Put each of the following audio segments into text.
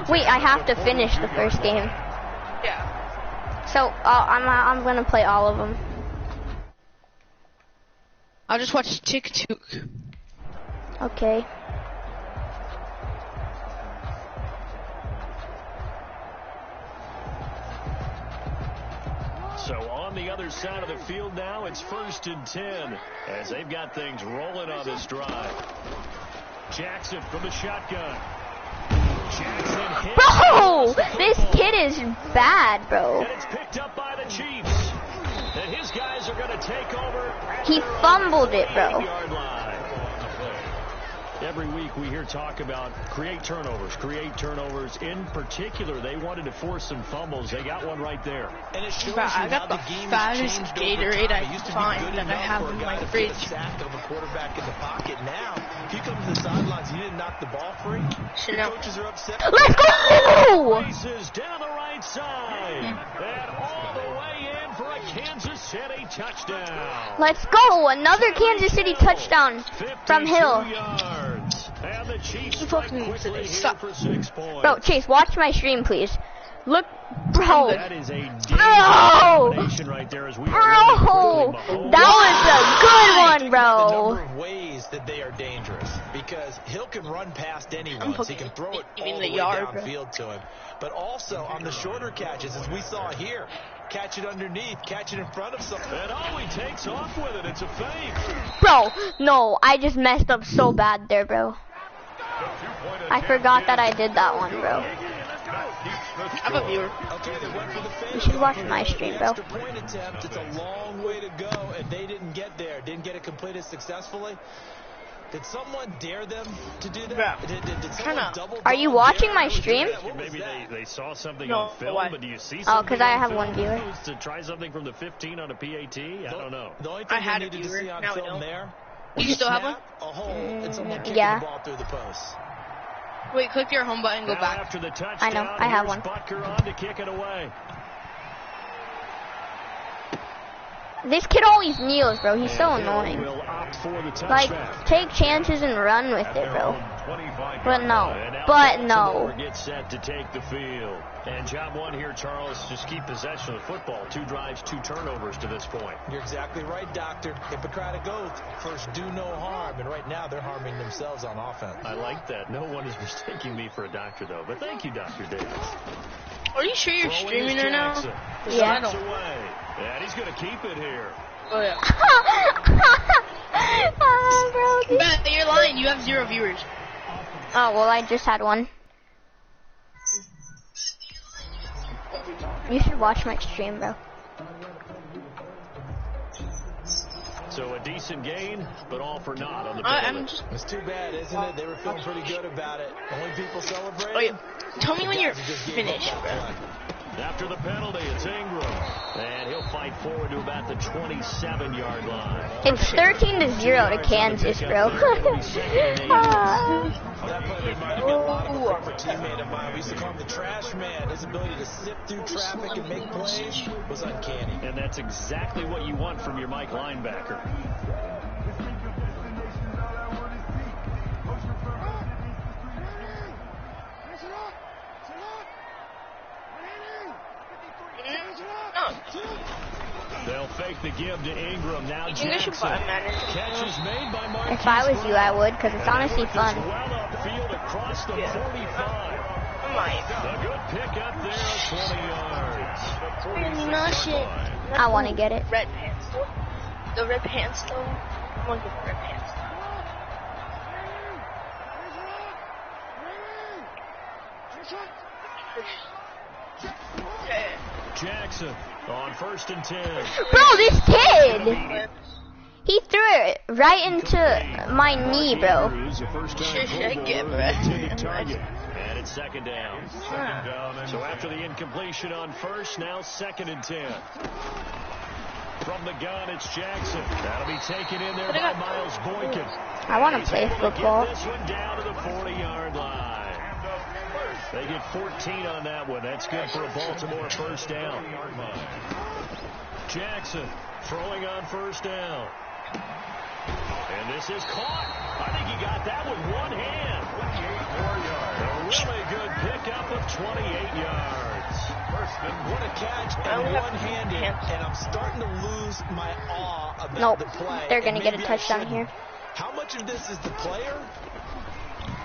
Wait, I have to finish the first game. Yeah. So I'm gonna play all of them. I'll just watch TikTok. Okay. So on the other side of the field now, it's 1st and 10 as they've got things rolling on this drive. Jackson from the shotgun. Jackson hit. Bro, this kid is bad, bro. And it's picked up by the Chiefs. And his guys are going to take over. He fumbled it, bro. 8-yard line. Every week we hear talk about create turnovers. In particular, they wanted to force some fumbles. They got one right there. And it shows I got the fattest Gatorade I can find that I have in my fridge. Sack of a quarterback in the pocket. Now, if you come to the sidelines, you didn't knock the ball free. The coaches are upset. Let's go! Races down the right side. And all the way in for a Kansas City touchdown. Let's go! Another Kansas City touchdown from Hill. Yards. And the Chiefs fucking quickly stop. here for 6 points. Bro, Chase, watch my stream, please. Look, bro. That is a Bro! combination right there as we Bro! are That was a good one, The bro. number of ways that they are dangerous because Hill can run past anyone. So he can throw it all the way downfield to him. But also on the shorter catches, as we saw here, catch it underneath, catch it in front of someone. And oh, he takes off with it. It's a fake. Bro, no, I just messed up so bad there, bro. I forgot that I did that one, bro. I'm a viewer. Okay, they went for the fake. You should watch my stream, bro. Extra point attempt. It's a long way to go, and they didn't get there. Didn't get it completed successfully. Did someone dare them to do that? Did someone double Are you watching my stream? Maybe they saw something No, on film, why? but do you see Oh, something? because I on have film one viewer. To try something from the 15 on a PAT? I don't know. The only I thing had they a needed to viewer. see on Now I film don't. there You was still have snap, a hole, and someone kicking yeah. the ball through the post. Wait, click your home button, go Now back. after the touchdown, I know, I have here's one. Butker on to kick it away. This kid always kneels, bro. He's so And Hill annoying. will opt for the Like, touchback. take chances and run with it, bro. 25 But no. And now But Baltimore no. gets set to take the field. And job one here, Charles, just keep possession of the football. 2 drives, 2 turnovers to this point. You're exactly right, Doctor. Hippocratic oath. First, do no harm. And right now, they're harming themselves on offense. I like that. No one is mistaking me for a doctor, though. But thank you, Dr. Davis. Are you sure you're Throwing streaming is right now? Jackson. Yeah. Steps away. And he's going to keep it here. Oh, yeah. Oh, bro. But you're lying, you have 0 viewers. Oh, well, I just had one. You should watch my stream, bro. So a decent gain, but all for naught on the I'm penalty. just... It's too bad, isn't it? They were feeling pretty good about it. Only people celebrating. Oh, yeah. Tell me when you're Guys who just gave up finished, that bro. play. After the penalty, it's Ingram. And he'll fight forward to about the 27-yard line. It's 13-0 to Kansas, bro. That play reminded me a lot of a former teammate of mine. We used to call him the trash man. His ability to sift through traffic and make plays was uncanny. And that's exactly what you want from your Mike linebacker. They'll fake the give to Ingram. Now You think I should Jackson. buy a Madden? Catch is made by Marquise If I was you, I would, because it's honestly It's fun. well upfield across the 45. I might. A good pick up there, 20 yards. No shit. I want to get it. Red pants though. The red pants though. I want to get the red pants. Okay. Jackson on 1st and 10. Bro, this kid! He threw it right into my knee, bro. Should get Target. And it's 2nd down. So after the incompletion on 1st, now 2nd and 10. From the gun, it's Jackson. That'll be taken in there by Miles Boykin. I want to play football. This one down to the 40-yard line. They get 14 on that one. That's good for a Baltimore 1st down. Jackson throwing on 1st down. And this is caught. I think he got that with one hand. A really good pickup of 28 yards. What a catch and one-handed, and I'm starting to lose my awe about the play. They're going to get a touchdown here. How much of this is the player?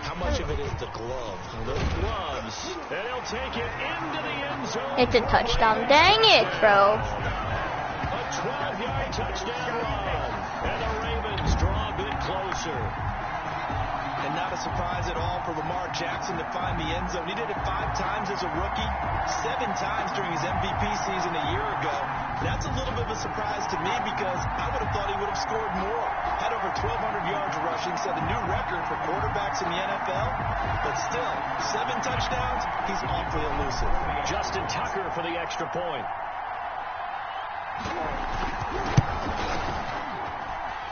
How much of it is the glove? The gloves, and he'll take it into the end zone. It's a touchdown. Dang it, bro. A 12-yard touchdown run, and the Ravens draw a bit closer. And not a surprise at all for Lamar Jackson to find the end zone. He did it 5 times as a rookie, 7 times during his MVP season a year ago. That's a little bit of a surprise to me because I would have thought he would have scored more. Had over 1,200 yards rushing, set a new record for quarterbacks in the NFL. But still, 7 touchdowns, he's awfully elusive. Justin Tucker for the extra point.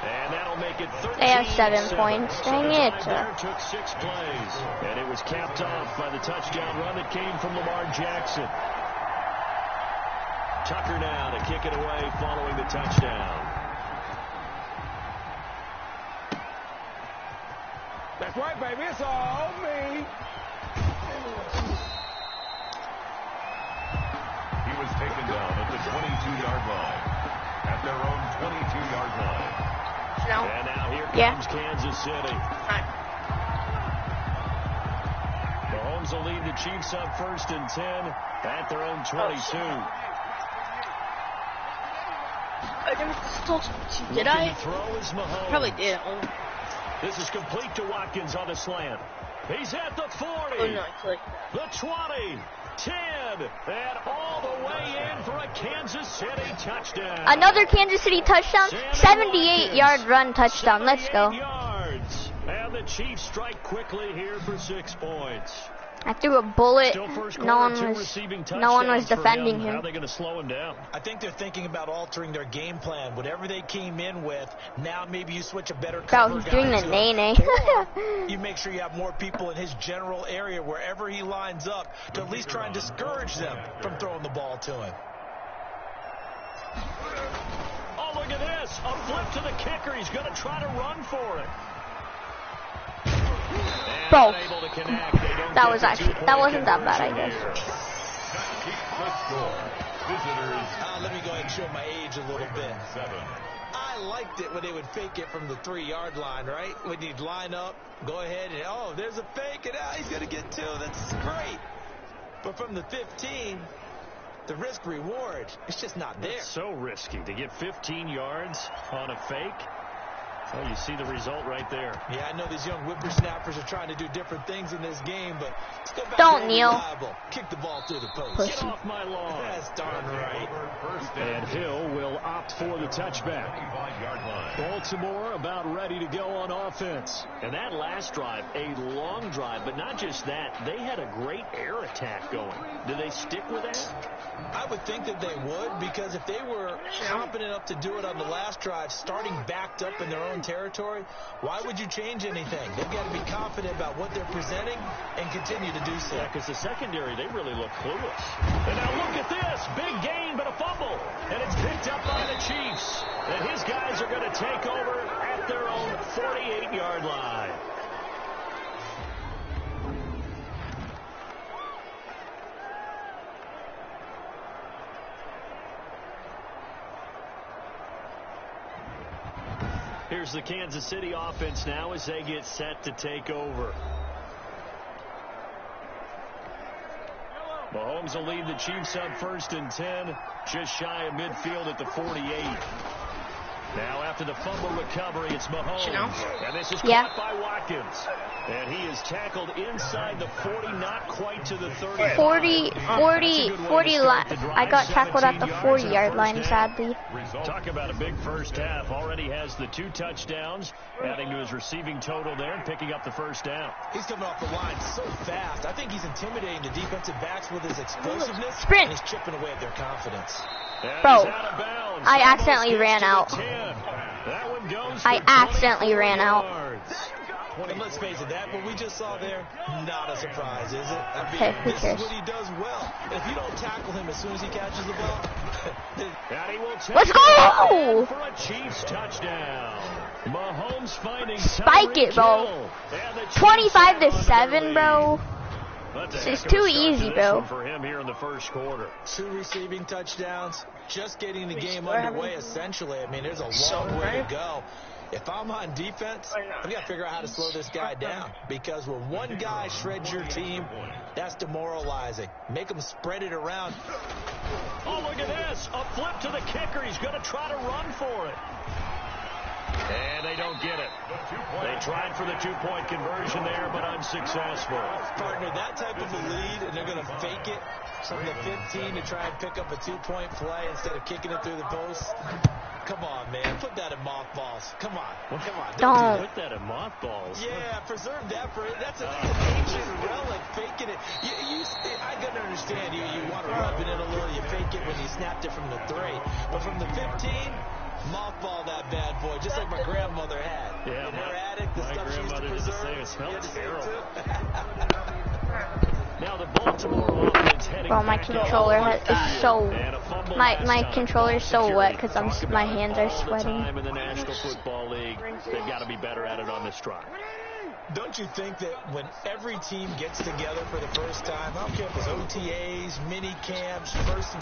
And that'll make it 13. They have 7 points. Dang it. Took 6 plays. And it was capped off by the touchdown run that came from Lamar Jackson. Tucker now to kick it away following the touchdown. That's right, baby. It's all me. He was taken down at the 22-yard line. At their own 22-yard line. No. And now here comes Kansas City. Mahomes will lead the Chiefs up 1st and 10 at their own 22. Did I? Throw is Mahomes. Probably did. This is complete to Watkins on the slant. He's at the 40. Oh, no, I clicked. The 20. 10, and all the way in for a Kansas City touchdown. Another Kansas City touchdown, 78-yard run touchdown. Let's go. Yards. And the Chiefs strike quickly here for 6 points. I threw a bullet. No one was defending him. How are they going to slow him down? I think they're thinking about altering their game plan. Whatever they came in with, now maybe you switch a better cover. Bro, he's doing the nay-nay. You make sure you have more people in his general area wherever he lines up to at least try and discourage them from throwing the ball to him. Oh, look at this. A flip to the kicker. He's going to try to run for it. Bro, that wasn't that bad, I guess. Let me go ahead and show my age a little bit. I liked it when they would fake it from the 3-yard line, right? When you'd line up, go ahead and, oh, there's a fake, and he's going to get 2. That's great. But from the 15, the risk-reward, it's just not there. It's so risky to get 15 yards on a fake. Well, you see the result right there. Yeah, I know these young whippersnappers are trying to do different things in this game, but let's go back Don't to kneel. reliable. Kick the ball through the post. Get off my lawn. That's darn right. And Hill will opt for the touchback. Baltimore about ready to go on offense. And that last drive, a long drive, but not just that. They had a great air attack going. Do they stick with that? I would think that they would, because if they were confident enough to do it on the last drive, starting backed up in their own territory, why would you change anything? They've got to be confident about what they're presenting and continue to do so. Yeah, because the secondary, they really look clueless. And now look at this. Big gain, but a fumble. And it's picked up by the Chiefs. And his guys are going to take over at their own 48-yard line. Here's the Kansas City offense now as they get set to take over. Mahomes will lead the Chiefs up 1st and 10, just shy of midfield at the 48. Now after the fumble recovery, it's Mahomes. And this is caught by Watkins. And he is tackled inside the 40, not quite to the 30. 40 I got tackled at the 40-yard line, sadly. Talk about a big first half. Already has the 2 touchdowns, adding to his receiving total there and picking up the first down. He's coming off the line so fast. I think he's intimidating the defensive backs with his explosiveness. Sprint. And he's chipping away at their confidence. Bro, I accidentally ran out. I accidentally ran out. And let's face it, that what we just saw there, not a surprise, is it? I mean, Okay, who this cares? is what he does well. If you don't tackle him as soon as he catches the ball, and he will take Let's go! For a Chiefs touchdown. Mahomes finding Spike it, bro. 25-7, bro. It's too easy, bro. For him here in the first quarter. 2 receiving touchdowns, just getting the game underway, essentially. I mean, there's a long way to go. If I'm on defense, I've got to figure out how to slow this guy down. Because when one guy shreds your team, that's demoralizing. Make them spread it around. Oh, look at this. A flip to the kicker. He's going to try to run for it. And they don't get it. They tried for the 2-point conversion there, but unsuccessful. Partner, that type of a lead, and they're going to fake it from the 15 to try and pick up a 2-point play instead of kicking it through the post. Come on, man. Put that in mothballs. Come on. Come on. Don't. Put that in mothballs. Yeah, preserve that for it. That's an ancient relic. Faking it. I gotta understand. You want to rub it in a little. You fake it when you snapped it from the 3. But from the 15, mothball that bad boy, just like my grandmother had. Yeah, in her attic, the stuff she used to preserve. It smells terrible. Now the Baltimore offense heading Bro, my controller is so my controller is so wet because my hands are sweating. In the National Football League, they've got to be better at it on this drive. Don't you think that when every team gets together for the first time, I don't care if it's OTAs, mini camps,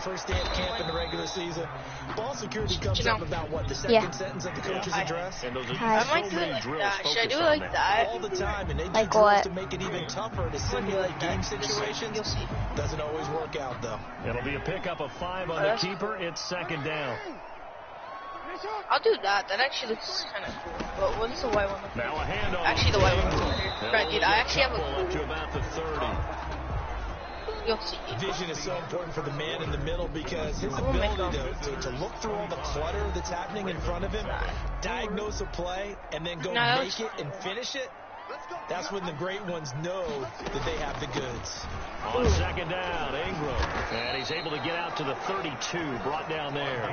first day of camp in the regular season, ball security comes up about what, the second sentence of the coach's address? And those are I might do it like that. Should I do it like that? All the time, and they do like drills what? to make it even tougher to simulate game situations. You'll see. Doesn't always work out, though. It'll be a pickup of 5 on the keeper. It's second down. I'll do that. That actually looks kind of cool. But what's the white one? Now a handoff. Actually, the white one. Right, dude, I actually have Up a... to about the 30. You'll see. Vision is so important for the man in the middle because his ability to look through all the clutter that's happening in front of him, diagnose a play, and then go make it and finish it, that's when the great ones know that they have the goods. On second down, Ingram. And he's able to get out to the 32, brought down there.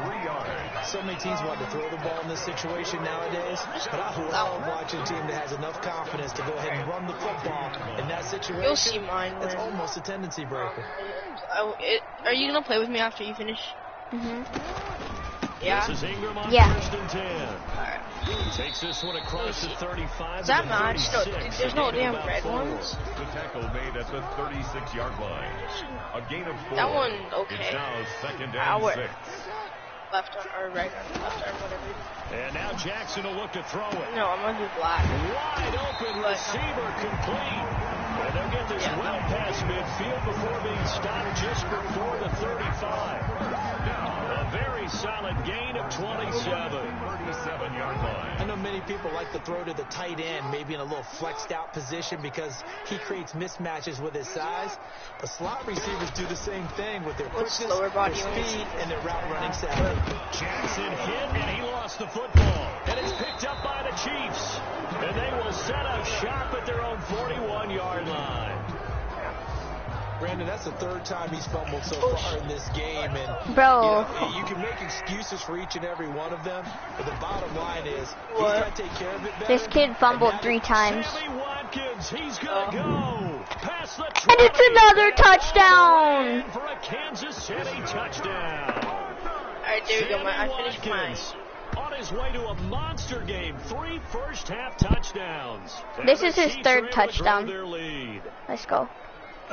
3 yards. So many teams want to throw the ball in this situation nowadays, but I love watching a team that has enough confidence to go ahead and run the football in that situation. You'll see mine. It's almost a tendency breaker. Are you going to play with me after you finish? Yeah? This is Ingram on first and 10. Alright. Takes this one across the 35. Is that matched? No, there's no damn red ones. The tackle made at the 36-yard line. A gain of 4. That one, okay. It's now second down 6. Left arm, or right arm, left arm, whatever. And now Jackson will look to throw it. No, I'm going to do black. Wide open receiver complete. And they'll get this well past midfield before being stopped just before the 35. A very solid gain of 27. 37-yard line. I know many people like to throw to the tight end, maybe in a little flexed out position because he creates mismatches with his size. But slot receivers do the same thing with their quickness, their speed, and their route running savvy. Jackson hit, and he lost the football. And it's picked up by the Chiefs. And they will set up shop at their own 41-yard line. Brandon, that's the 3rd time he's fumbled so far in this game. And Bro. you can make excuses for each and every one of them, but the bottom line is he's got to take care of it better. This kid fumbled 3 times. Sammy Watkins, he's going to go. Past the And it's another touchdown. For a Kansas City touchdown. Alright, there we go. I finished mine. On his way to a monster game. 3 first-half touchdowns. This is his 3rd touchdown. Their lead. Let's go.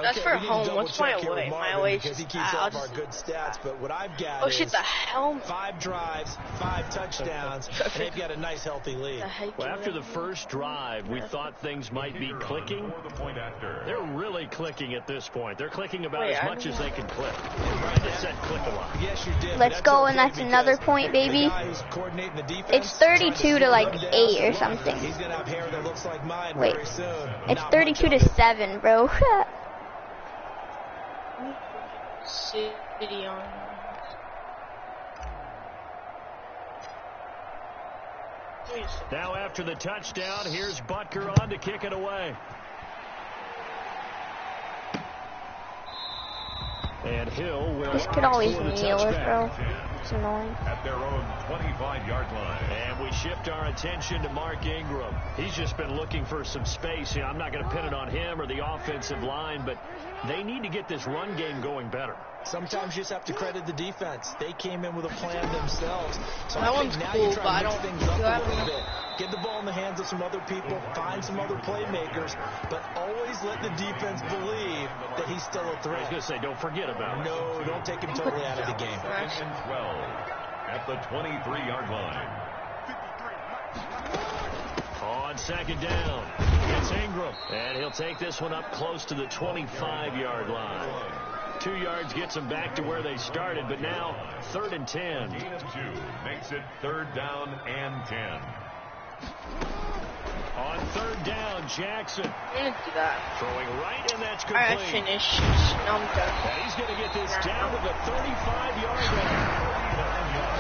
That's for home. What's my away? My away is because he keeps up our good stats, but what I've got oh shit, the helmet. 5 drives, 5 touchdowns, and they've got a nice healthy lead. Well, after the first drive, we thought things might be clicking. They're really clicking at this point. They're clicking about as much as they can click. I just said click a lot. Yes, you did. Let's go, and that's another point, baby. It's 32 to like 8 or something. He's gonna have hair that looks like mine Wait, very soon. it's 32 to 7, bro. City on. Now after the touchdown, here's Butker on to kick it away. And Hill will. This could always kneel it, bro. It's annoying. At their own 25-yard line. And we shift our attention to Mark Ingram. He's just been looking for some space. You know, I'm not going to pin it on him or the offensive line, but They need to get this run game going better. Sometimes you just have to credit the defense. They came in with a plan themselves. So that one's cool, but I don't things up a little bit. Get the ball in the hands of some other people, find some other playmakers, but always let the defense believe that he's still a threat. I was going to say, don't forget about it. No, don't take him totally out of the game. And 12 at the 23-yard line. On second down, it's Ingram, and he'll take this one up close to the 25-yard line. 2 yards gets them back to where they started, but now 3rd and 10. Gain of 2 makes it 3rd down and 10. On 3rd down, Jackson. I'm going to do that. Throwing right, and that's Alright, I complete. finished. Now I'm done. And he's going to get this down to the 35-yard line.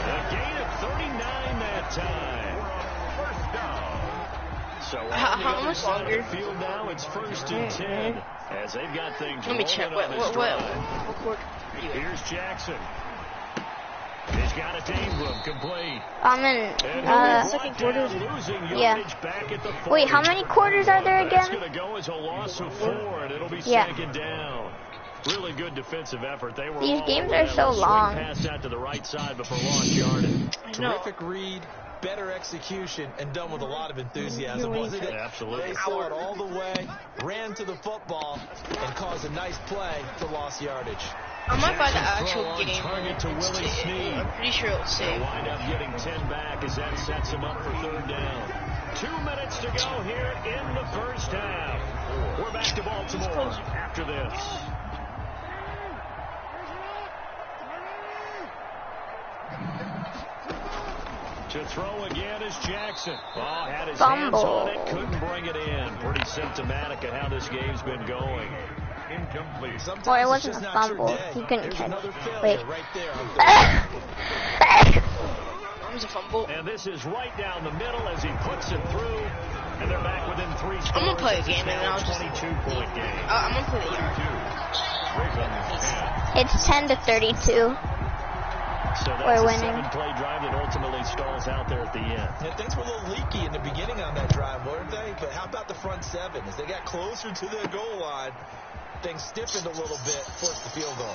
A gain of 39 that time. First down. So on How the other much side longer? of the field now, it's 1st and 10. As they've got things Let me check. rolling on this drive. What quarter? Here's Jackson. He's got it to Ingram, complete. I'm in, second quarter. yeah. Back at the Wait, how many quarters are there That's again? going to go as a loss of 4, and it'll be Yeah. 2nd down. Really good defensive effort. They were These all games over are that so little swing long. Pass out to the right side before lost yardage. I know. Terrific read, better execution, and done with a lot of enthusiasm, wasn't it? Absolutely. They saw it all the way, ran to the football, and caused a nice play for lost yardage. I might buy the Jackson's actual throw on game. target to Willie Snead. I'm pretty sure it'll They'll save. wind up getting 10 back as that sets them up for 3rd down. 2 minutes to go here in the first half. We're back to Baltimore after this. To throw again is Jackson. Oh, had his hands on it, couldn't bring it in. Pretty symptomatic of how this game's been going. Incomplete. Sometimes Well, it it's wasn't just a not your fumble. day. He couldn't There's catch another it. failure Wait. right there. That was a fumble. And this is right down the middle as he puts it through. And they're back within 3 scores. I'm gonna play a game It's and now I'll just- 22-point game. I'm going to play the game. 32. Ravens 10. It's 10 to 32. So that's We're a winning. 7-play drive that ultimately stalls out there at the end. Yeah, things were a little leaky in the beginning on that drive, weren't they? But how about the front 7? As they got closer to the goal line, things stiffened a little bit, forced the field goal.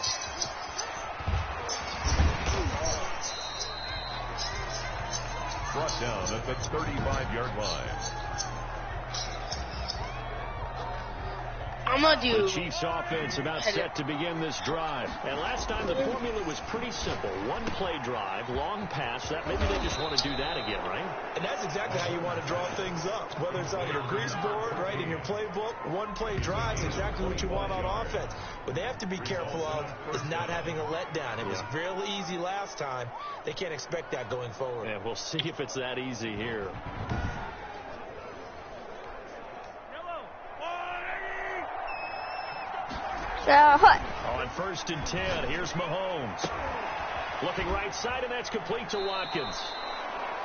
Brought down at the 35-yard line. I'm going to The do... Chiefs offense about set to begin this drive. And last time the formula was pretty simple. 1-play drive, long pass. That maybe they just want to do that again, right? And that's exactly how you want to draw things up. Whether it's on your grease board, right, in your playbook, 1-play drive is exactly what you want on offense. What they have to be careful of is not having a letdown. It was real easy last time. They can't expect that going forward. Yeah, we'll see if it's that easy here. So, what? On 1st and 10, here's Mahomes. Looking right side, and that's complete to Watkins.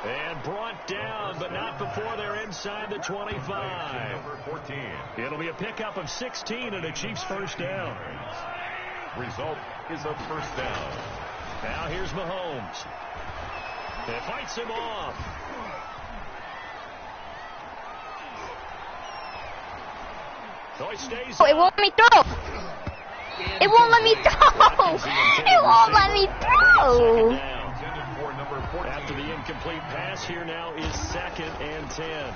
And brought down, but not before they're inside the 25. Number 14. It'll be a pickup of 16 and a Chiefs first down. Result is a first down. Now here's Mahomes. It fights him off. So he stays. Oh, it won't let me throw. It won't let me throw. It won't let me throw. Intended for number 14. After the incomplete pass, here now is 2nd and 10.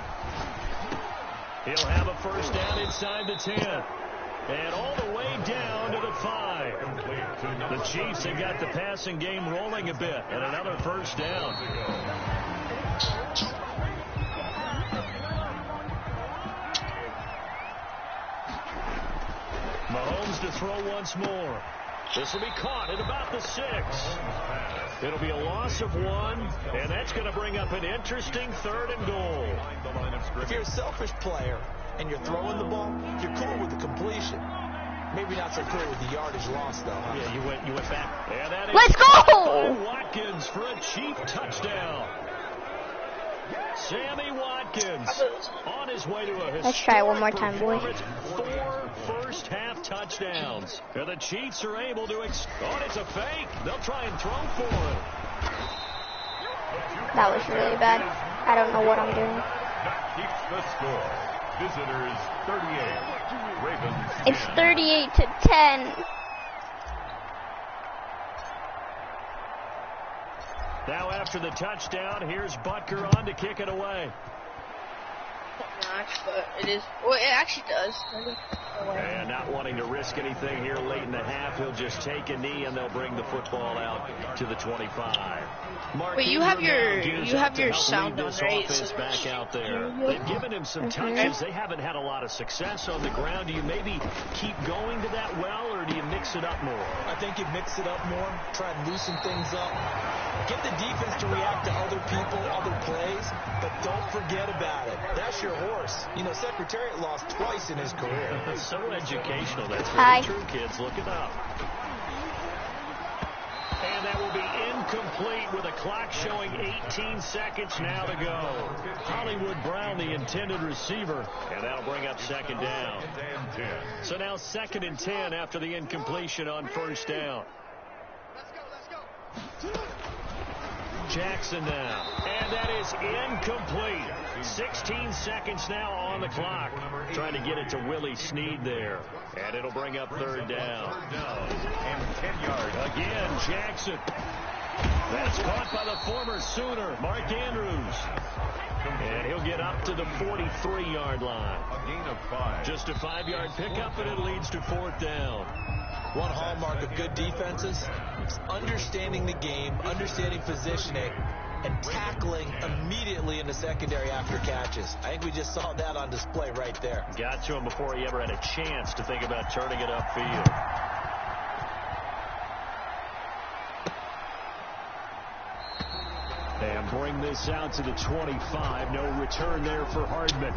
He'll have a first down inside the 10. And all the way down to the 5. The Chiefs have got the passing game rolling a bit. And another first down. Mahomes to throw once more. This will be caught at about the 6. It'll be a loss of 1, and that's going to bring up an interesting 3rd and goal. If you're a selfish player and you're throwing the ball, you're cool with the completion. Maybe not so cool with the yardage loss, though. Huh? Yeah, you went back. And that is Let's go! Watkins for a Chief touchdown. Sammy Watkins on his way to a Let's try it one more time, boy. 4 first-half touchdowns. And the Chiefs are able to... it's a fake. They'll try and throw for it. That was really bad. I don't know what I'm doing. That keeps the score. Visitors 38. Ravens. It's 38-10. Now after the touchdown, here's Butker on to kick it away. Not, but it is. Well, it actually does. And not wanting to risk anything here late in the half, he'll just take a knee and they'll bring the football out to the 25. Wait, you have your sound on, right? So back out there. They've given him some touches. They haven't had a lot of success on the ground. Do you maybe keep going to that well, or do you mix it up more? I think you mix it up more, try and loosen things up. Get the defense to react to other people, other plays, but don't forget about it. That's your horse. You know, Secretariat lost twice in his career. So educational. That's very true, kids. Look it up. And that will be incomplete with a clock showing 18 seconds now to go. Hollywood Brown, the intended receiver, and that'll bring up second down. So now 2nd and 10 after the incompletion on first down. Jackson now, and that is incomplete. 16 seconds now on the clock. Trying to get it to Willie Snead there, and it'll bring up 3rd down. And 10 yards. Again, Jackson. That's caught by the former Sooner, Mark Andrews. And he'll get up to the 43-yard line. A gain of 5. Just a 5-yard pickup, and it leads to 4th down. One hallmark of good defenses is understanding the game, understanding positioning, and tackling immediately in the secondary after catches. I think we just saw that on display right there. Got to him before he ever had a chance to think about turning it upfield. And bring this out to the 25. No return there for Hardman.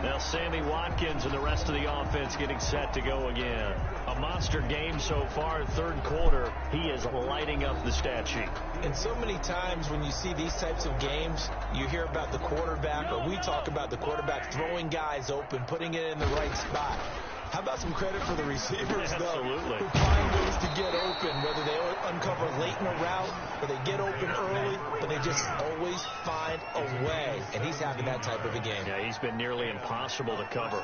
Now Sammy Watkins and the rest of the offense getting set to go again. A monster game so far, 3rd quarter. He is lighting up the stat sheet. And so many times when you see these types of games, you hear about the quarterback, or we talk about the quarterback throwing guys open, putting it in the right spot. How about some credit for the receivers, though, who find ways to get open, whether they uncover late in a route or they get open early, but they just always find a way. And he's having that type of a game. Yeah, he's been nearly impossible to cover.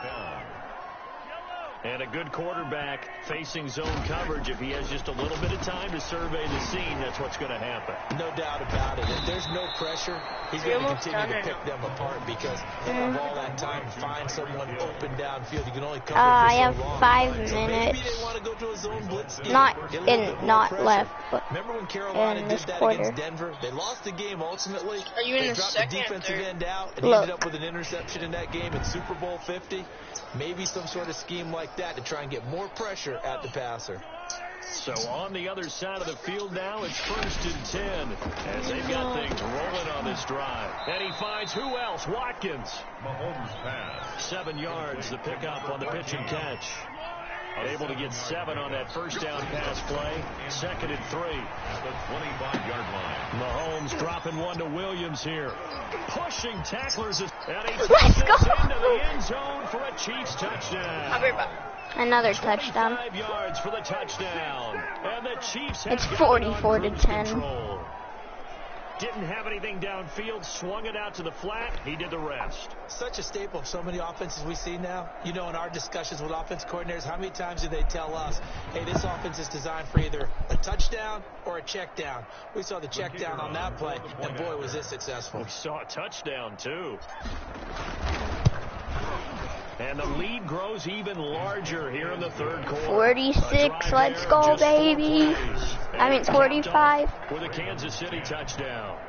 And a good quarterback facing zone coverage, if he has just a little bit of time to survey the scene, that's what's going to happen. No doubt about it. If there's no pressure, he's going to continue to pick them apart because he'll have all that time to find someone open downfield. You can only cover I for have so long. 5 So maybe minutes. they want to go to a zone blitz scheme. Not left, but remember when Carolina in did this that quarter. against Denver? They lost the game ultimately. Are you in They the dropped second the or defensive third? end out and Look. ended up with an interception in that game in Super Bowl 50. Maybe some sort of scheme like that to try and get more pressure at the passer. So on the other side of the field now, it's 1st and 10 as they've got things rolling on this drive. And he finds who else? Watkins. Mahomes pass. 7 yards, the pickup on the pitch and catch. Able to get 7 on that first down pass play. 2nd and 3. At the 25-yard line. Mahomes dropping one to Williams here. Pushing tacklers. And he Let's takes go. this into the end zone for a Chiefs touchdown. I'll be right back. another touchdown. 5 yards for the touchdown. And the Chiefs have It's got it on 44 to cruise 10. control. Didn't have anything downfield, swung it out to the flat. He did the rest. Such a staple of so many offenses we see now. You know, in our discussions with offense coordinators, how many times do they tell us, hey, this offense is designed for either a touchdown or a check down? We saw the check down on that play, and boy, was this successful. We saw a touchdown, too. And the lead grows even larger here in the 3rd quarter. 46, let's go, baby. I mean, 45. With a Kansas City touchdown.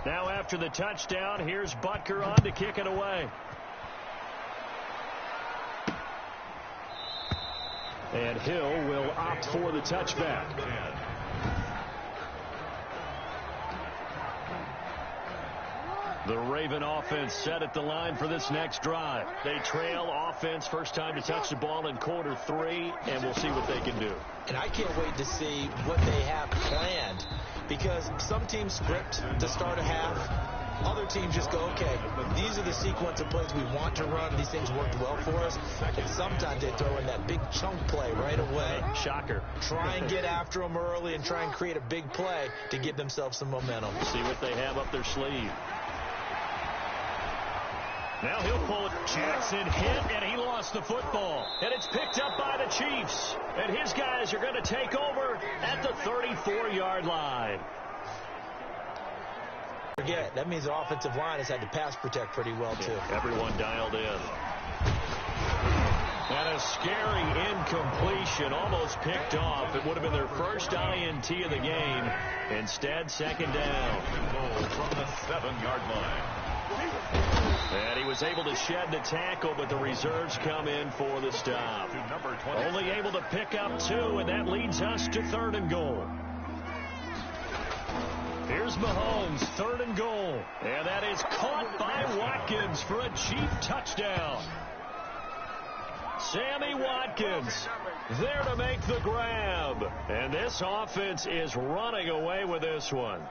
Now after the touchdown, here's Butker on to kick it away. And Hill will opt for the touchback. The Raven offense set at the line for this next drive. They trail offense, first time to touch the ball in quarter 3, and we'll see what they can do. And I can't wait to see what they have planned, because some teams script to start a half, other teams just go, okay, these are the sequence of plays we want to run. These things worked well for us. And sometimes they throw in that big chunk play right away. Shocker. Try and get after them early and try and create a big play to give themselves some momentum. See what they have up their sleeve. Now he'll pull it. Jackson hit, and he lost the football. And it's picked up by the Chiefs. And his guys are going to take over at the 34-yard line. Forget, that means the offensive line has had to pass protect pretty well, too. Everyone dialed in. And a scary incompletion, almost picked off. It would have been their first INT of the game. Instead, second down. Goal from the 7-yard line. And he was able to shed the tackle, but the reserves come in for the stop. Only able to pick up 2, and that leads us to 3rd and goal. Here's Mahomes, 3rd and goal. And that is caught by Watkins for a cheap touchdown. Sammy Watkins there to make the grab. And this offense is running away with this one.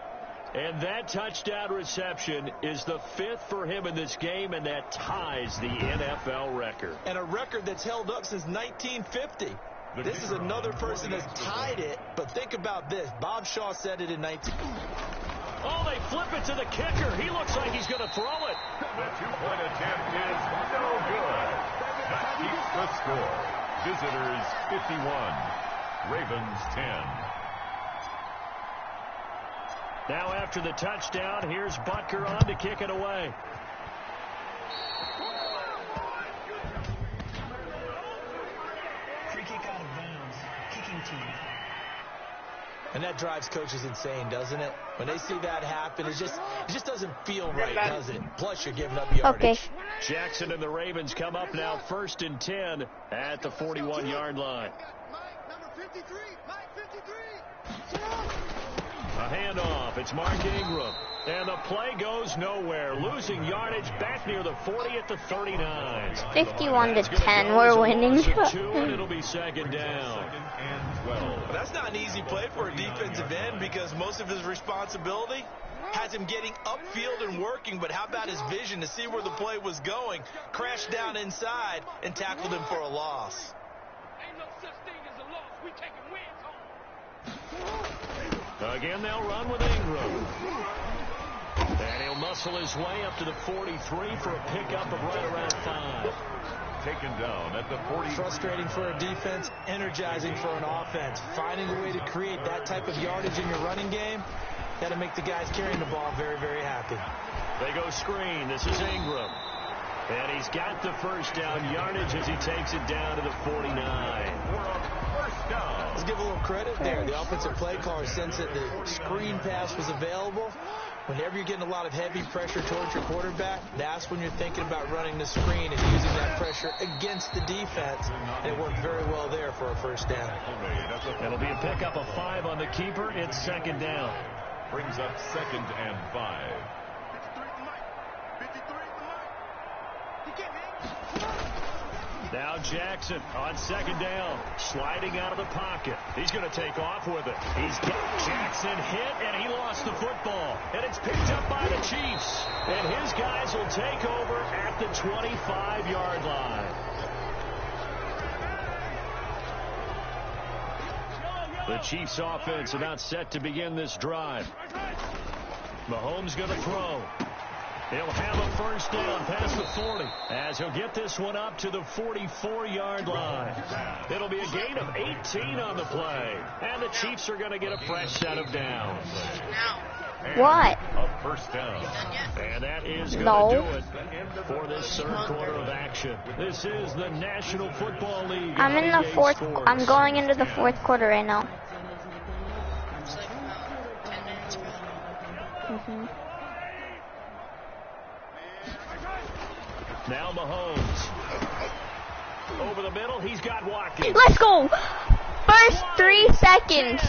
And that touchdown reception is the 5th for him in this game, and that ties the NFL record. And a record that's held up since 1950. This is another person that's tied it, but think about this. Bob Shaw said it in 19... Oh, they flip it to the kicker. He looks like he's going to throw it. The 2-point attempt is no good. That keeps the score. Visitors 51, Ravens 10. Now after the touchdown, here's Butker on to kick it away. Free kick out of bounds. Kicking team. And that drives coaches insane, doesn't it? When they see that happen, it just doesn't feel right, does it? Plus, you're giving up yardage. Okay. Jackson and the Ravens come up now 1st and 10 at the 41-yard line. A handoff. It's Mark Ingram. And the play goes nowhere. Losing yardage back near the 40 at the 39. 51-10. We're winning. And it'll be second down. But that's not an easy play for a defensive end because most of his responsibility has him getting upfield and working. But how about his vision to see where the play was going? Crashed down inside and tackled him for a loss. Ain't no such thing as a loss. We taking wins home. Again, they'll run with Ingram. And he'll muscle his way up to the 43 for a pickup of right around 5. Taken down at the 40. Frustrating for a defense, energizing for an offense. Finding a way to create that type of yardage in your running game, that'll make the guys carrying the ball very, very happy. They go screen. This is Ingram. And he's got the first down yardage as he takes it down to the 49. First down. Let's give a little credit there. The offensive play caller sensed that the screen pass was available. Whenever you're getting a lot of heavy pressure towards your quarterback, that's when you're thinking about running the screen and using that pressure against the defense. And it worked very well there for a first down. It'll be a pickup of 5 on the keeper. It's second down. Brings up 2nd and 5. Now Jackson on second down, sliding out of the pocket. He's going to take off with it. He's got Jackson hit, and he lost the football. And it's picked up by the Chiefs. And his guys will take over at the 25-yard line. The Chiefs offense about set to begin this drive. Mahomes going to throw. He'll have a first down past the 40 as he'll get this one up to the 44-yard line. It'll be a gain of 18 on the play. And the Chiefs are going to get a fresh set of downs. What? A first down. And that is going to do it for this third quarter of action. This is the National Football League. I'm in the fourth. Sports. I'm going into the fourth quarter right now. It's like about 10 minutes, probably. Now Mahomes. Over the middle, he's got Watkins. Let's go. First 3 seconds.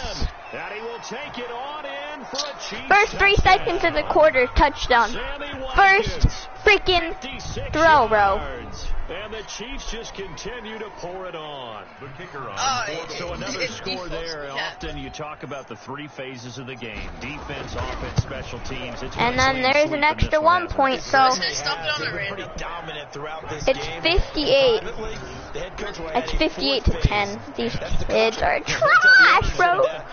And he will take it on in for a Chiefs First 3 seconds of the quarter, touchdown. First freaking throw, bro. And the Chiefs just continue to pour it on. The kicker on. So another score there. Often you talk about the three phases of the game. Defense, offense, special teams. And then there's an extra 1 point, so it's 58. It's 58 to 10. These kids are trash, bro. They're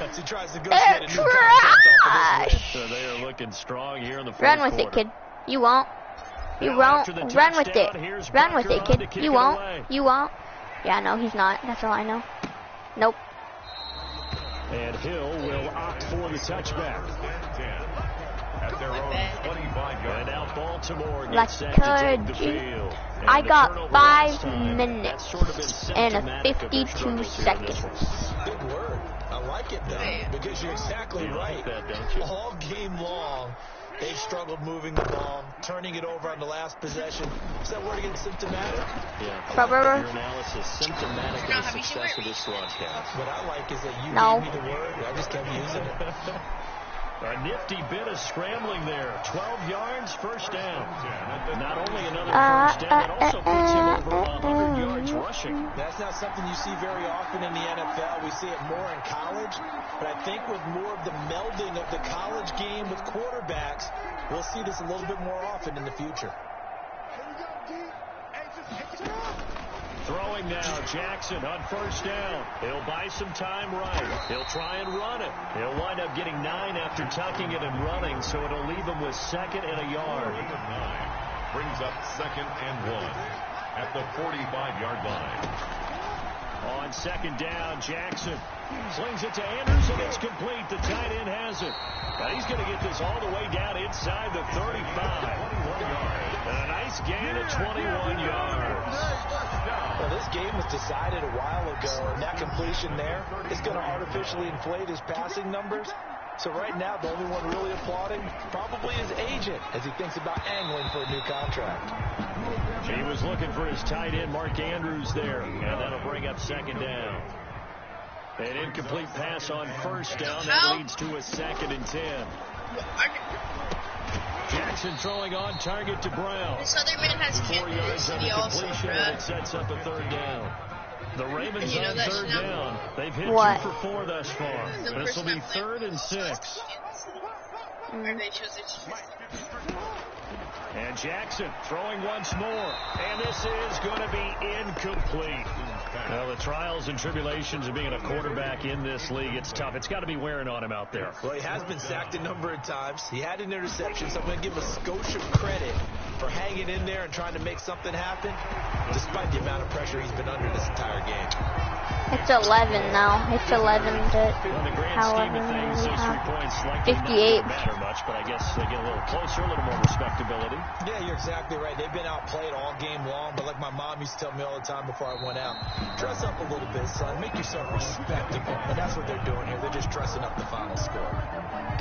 trash. So they are looking strong here in the fourth Run with quarter. it, kid. You won't. You won't. Run with it. Run with it, kid. You won't. You won't. Yeah, no, he's not. That's all I know. Nope. And Hill will opt for the touchback. At their own 25-yard. And now Baltimore Like gets set to take the field. And I the got turnover 5 last time, minutes that's sort of been and symptomatic of their 52 struggles here seconds. this one. Big word. I like it, though, because you're exactly You right. like that, don't you? All game long, they've struggled moving the ball, turning it over on the last possession. Is that word again, symptomatic? Yeah. Your analysis, symptomatic of the success of this broadcast. What I like is that you No. gave me the word, I just kept using it. A nifty bit of scrambling there. 12 yards, first down. Not only another first down, it also puts him over 100 yards rushing. That's not something you see very often in the NFL. We see it more in college. But I think with more of the melding of the college game with quarterbacks, we'll see this a little bit more often in the future. Throwing now, Jackson on first down. He'll buy some time right. He'll try and run it. He'll wind up getting 9 after tucking it and running, so it'll leave him with 2nd and a yard. Brings up 2nd and 1 at the 45-yard line. On 2nd down, Jackson slings it to Andrews, and it's complete. The tight end has it. Now he's going to get this all the way down inside the 35. And a nice gain of 21 yards. Well, this game was decided a while ago, and that completion there is going to artificially inflate his passing numbers. So right now, the only one really applauding probably his agent as he thinks about angling for a new contract. He was looking for his tight end, Mark Andrews, there, and that'll bring up 2nd down. An incomplete pass on first down. That leads to a 2nd and 10. Jackson throwing on target to Brown. This other man has 4 yards on the also, completion, and it sets up a 3rd down. The Ravens You know on that 3rd now? down. They've hit What? you for 4 thus far. This will be 3rd and 6. And Jackson throwing once more. And this is going to be incomplete. Well, the trials and tribulations of being a quarterback in this league, it's tough. It's got to be wearing on him out there. Well, he has been sacked a number of times. He had an interception, so I'm going to give him a skosh of credit for hanging in there and trying to make something happen, despite the amount of pressure he's been under this entire game. It's 11 now. It's 11 to In the grand scheme however of many things, we those 3 have. points likely 58. not matter much, but I guess they get a little closer, a little more respectability. Yeah, you're exactly right. They've been outplayed all game long, but like my mom used to tell me all the time before I went out, dress up a little bit, son. Make yourself respectable. And that's what they're doing here. They're just dressing up the final score.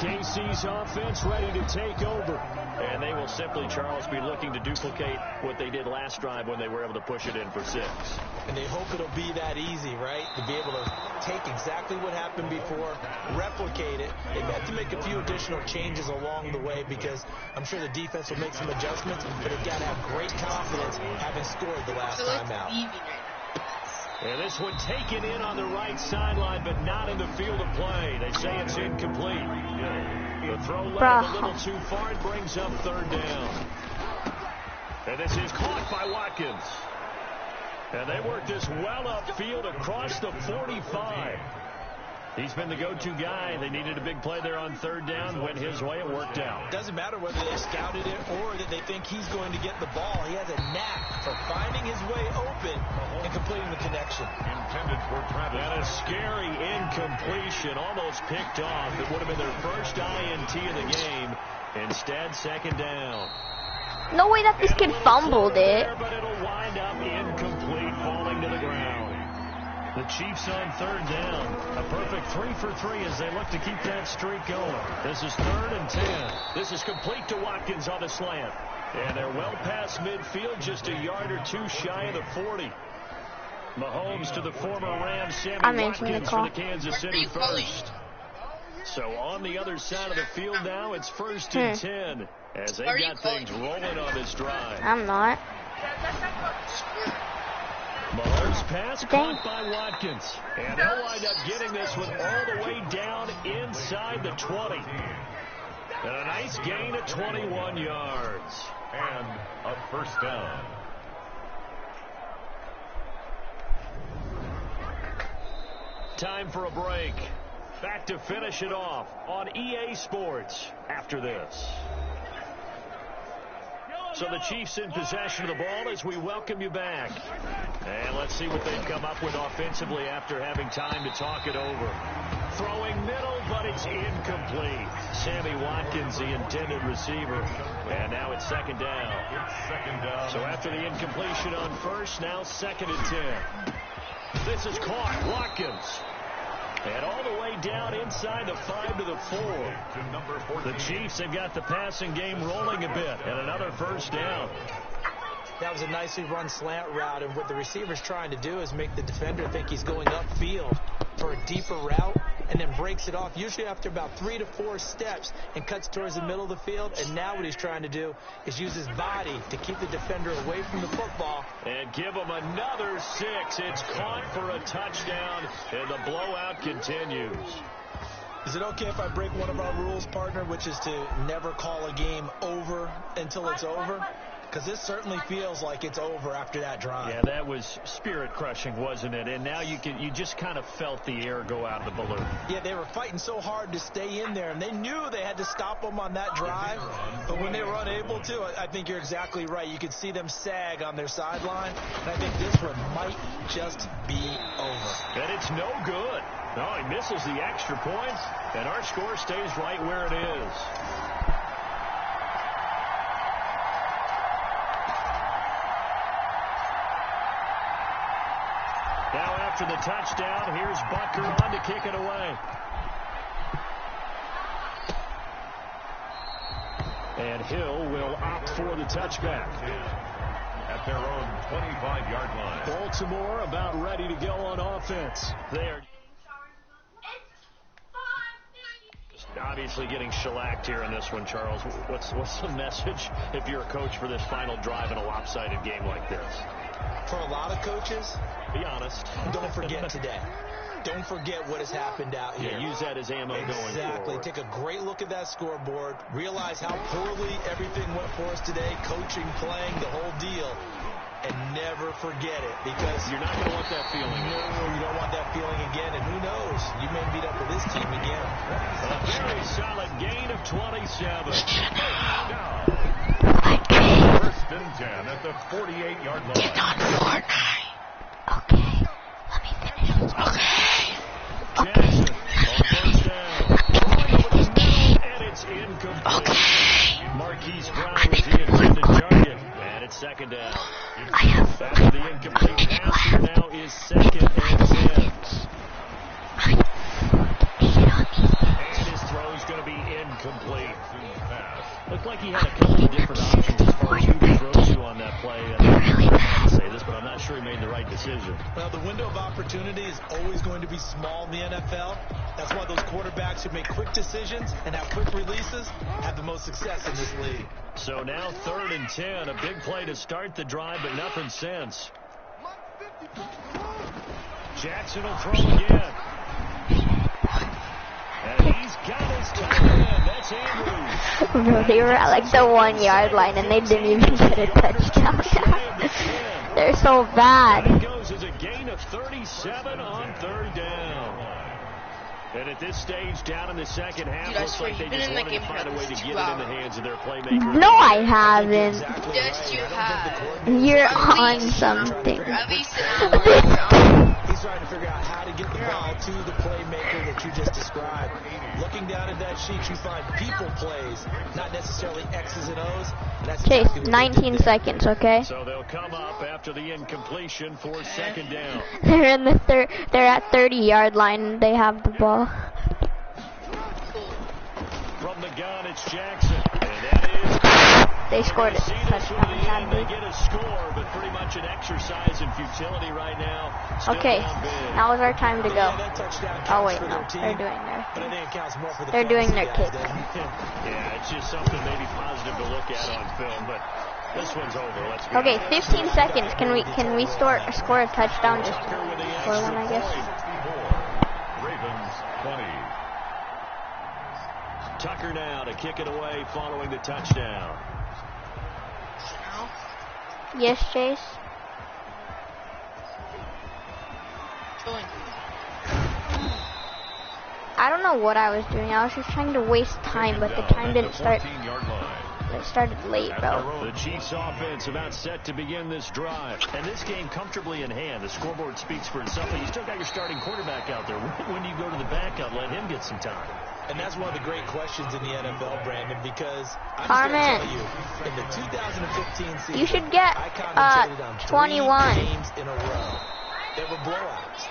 KC's offense ready to take over. And they will simply, Charles, be looking to duplicate what they did last drive when they were able to push it in for 6. And they hope it'll be that easy, right? To be able to take exactly what happened before, replicate it. They have to make a few additional changes along the way because I'm sure the defense will make some adjustments, but they've got to have great confidence having scored the last time out. And this one taken in on the right sideline, but not in the field of play. They say it's incomplete. The throw left a little too far. It brings up 3rd down. And this is caught by Watkins. And they work this well upfield across the 45. He's been the go-to guy. They needed a big play there on 3rd down. Went his way. It worked out. Doesn't matter whether they scouted it or that they think he's going to get the ball. He has a knack for finding his way open and completing the connection. Intended for Travis. And a scary incompletion, almost picked off. It would have been their first INT of the game. Instead, 2nd down. No way that this kid fumbled it. There, but it'll wind up incomplete, falling to the ground. The Chiefs on 3rd down. A perfect 3 for 3 as they look to keep that streak going. This is 3rd and 10. This is complete to Watkins on the slant. And they're well past midfield, just a yard or 2 shy of the 40. Mahomes to the former Rams, Sammy Watkins for the Kansas City first. So on the other side of the field now, it's 1st and 10 as they've got things rolling on this drive. I'm not. Mahomes' pass caught by Watkins. And they'll wind up getting this one all the way down inside the 20. And a nice gain of 21 yards. And a first down. Time for a break. Back to finish it off on EA Sports after this. So the Chiefs in possession of the ball as we welcome you back. And let's see what they've come up with offensively after having time to talk it over. Throwing middle, but it's incomplete. Sammy Watkins, the intended receiver. And now it's second down. So after the incompletion on first, now 2nd and 10. This is caught. Watkins. And all the way down inside the 5 to the 4. The Chiefs have got the passing game rolling a bit. And another first down. That was a nicely run slant route. And what the receiver's trying to do is make the defender think he's going upfield for a deeper route. And then breaks it off, usually after about 3 to 4 steps, and cuts towards the middle of the field. And now what he's trying to do is use his body to keep the defender away from the football. And give him another 6. It's caught for a touchdown, and the blowout continues. Is it okay if I break one of our rules, partner, which is to never call a game over until it's over? Because this certainly feels like it's over after that drive. Yeah, that was spirit-crushing, wasn't it? And now you just kind of felt the air go out of the balloon. Yeah, they were fighting so hard to stay in there, and they knew they had to stop them on that drive. But when they were unable to, I think you're exactly right. You could see them sag on their sideline, and I think this one might just be over. And it's no good. No, he misses the extra point, and our score stays right where it is. Now after the touchdown, here's Butker on to kick it away. And Hill will opt for the touchback. At their own 25-yard line. Baltimore about ready to go on offense. They're obviously getting shellacked here in this one, Charles. What's the message if you're a coach for this final drive in a lopsided game like this? For a lot of coaches, be honest. Don't forget today. Don't forget what has happened out here. Yeah, use that as ammo going forward. Exactly. Take a great look at that scoreboard. Realize how poorly everything went for us today. Coaching, playing, the whole deal. And never forget it, because you're not going to want that feeling. No, you don't want that feeling again. And who knows? You may meet up with this team again. A very solid gain of 27. Now, first and 10 at the 48-yard line. Get on Fortnite. Okay. Let me finish. Okay. Jackson on first down. And it's incomplete. Okay. Marquise Brown was the intended target. And it's second down. After the incomplete pass, here now is 2nd and 10. And his throw is going to be incomplete. Looked like he had a couple of different options as far as who to throw to on that play. I say this, but I'm not sure he made the right decision. Well, the window of opportunity is always going to be small in the NFL. That's why those quarterbacks who make quick decisions and have quick releases have the most success in this league. So now 3rd and 10, a big play to start the drive, but nothing since. Jackson will throw again. And he's got his tight end. That's Andrews. Bro, they were at like the 1-yard line and they didn't even get a touchdown. They're so bad. It goes as a gain of 37 on 3rd down. And at this stage, down in the second half, looks like they just wanted to find a way to get it in the hands of their playmaker. No, I haven't. Yes, you have. You're on something. At least an hour. He's trying to figure out how to get the ball to the playmaker that you just described. Looking down at that sheet, you find people plays, not necessarily X's and O's. And that's Chase, exactly 19 seconds, okay? So they'll come up after the incompletion for 2nd down. They're in the they're at 30-yard line. They have the ball. From the gun, it's Jackson. And that is... They scored it. They get a score, but pretty much an exercise in futility right now. Still okay, now is our time to go. Oh wait, no, they're doing their kick. Yeah, it's just something maybe positive to look at on film, but This one's over. Let's be Okay, honest. 15 seconds. Can we score a touchdown? Just score one, I guess. Ravens 20. Tucker now to kick it away following the touchdown. Yes, Chase. I don't know what I was doing. I was just trying to waste time, but the time didn't start. 14-yard line. It started late, bro. The Chiefs offense about set to begin this drive. And this game comfortably in hand. The scoreboard speaks for itself. But you still got your starting quarterback out there. When do you go to the backup? Let him get some time. And that's one of the great questions in the NFL, Brandon, because I'm Carmen, just going to tell you, in the 2015 season, you should get I commentated on 21. 3 games in a row. They were blowouts.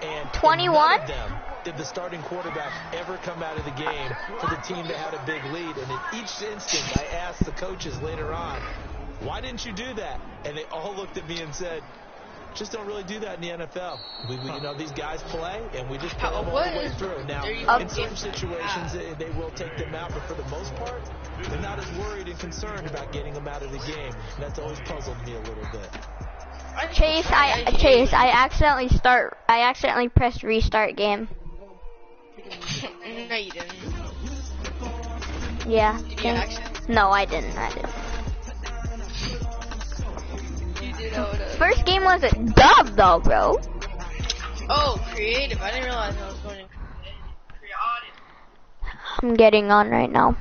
And 21? none of them did the starting quarterback ever come out of the game for the team that had a big lead. And in each instance, I asked the coaches later on, why didn't you do that? And they all looked at me and said, just don't really do that in the NFL. We you know, these guys play, and we just play them all the way through. Now, in certain situations, they will take them out, but for the most part, they're not as worried and concerned about getting them out of the game. And that's always puzzled me a little bit. Chase, I accidentally pressed restart game. No, you didn't. Yeah. Did you actually? No, I didn't. First game was a dub though, bro. Oh, creative. I didn't realize I was going to creative. I'm getting on right now.